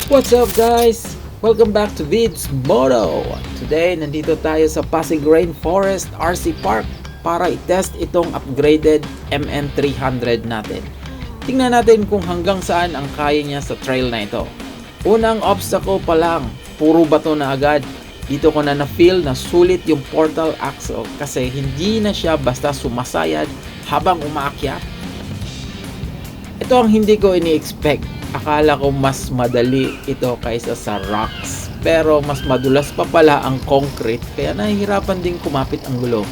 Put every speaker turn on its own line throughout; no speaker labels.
What's up guys? Welcome back to Vids Moto. Today, nandito tayo sa Pasig Rainforest RC Park para i-test itong upgraded MN300 natin. Tingnan natin kung hanggang saan ang kaya niya sa trail na ito. Unang obstacle pa lang, puro bato na agad. Dito ko na na-feel na sulit yung portal axle kasi hindi na siya basta sumasayad habang umaakyat. Ito ang hindi ko ini-expect. Akala ko mas madali ito kaysa sa rocks. Pero mas madulas pa pala ang concrete kaya nahihirapan ding kumapit ang gulong.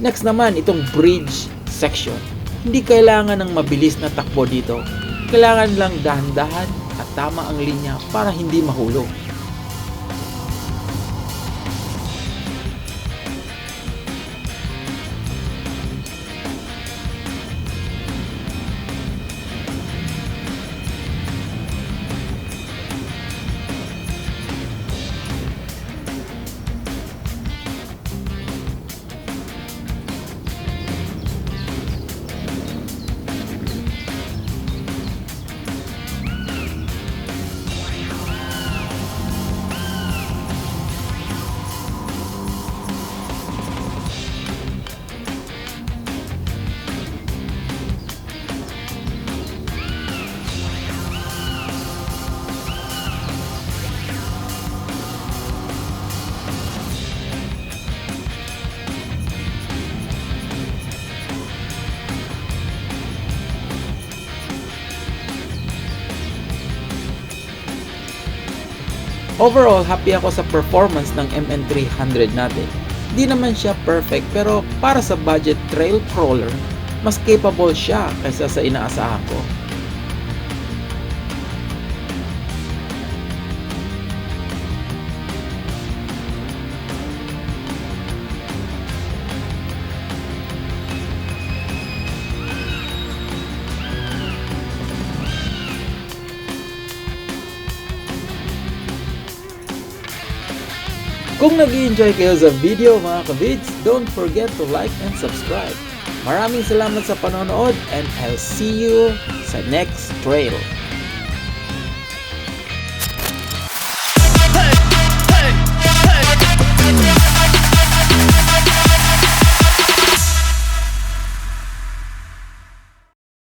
Next naman itong bridge section. Hindi kailangan ng mabilis na takbo dito. Kailangan lang dahan-dahan at tama ang linya para hindi mahulog. Overall, happy ako sa performance ng MN300 natin. Di naman siya perfect pero para sa budget trail crawler, mas capable siya kaysa sa inaasahan ko. Kung nag-enjoy kayo sa video mga kavids, don't forget to like and subscribe. Maraming salamat sa panonood and I'll see you sa next trail.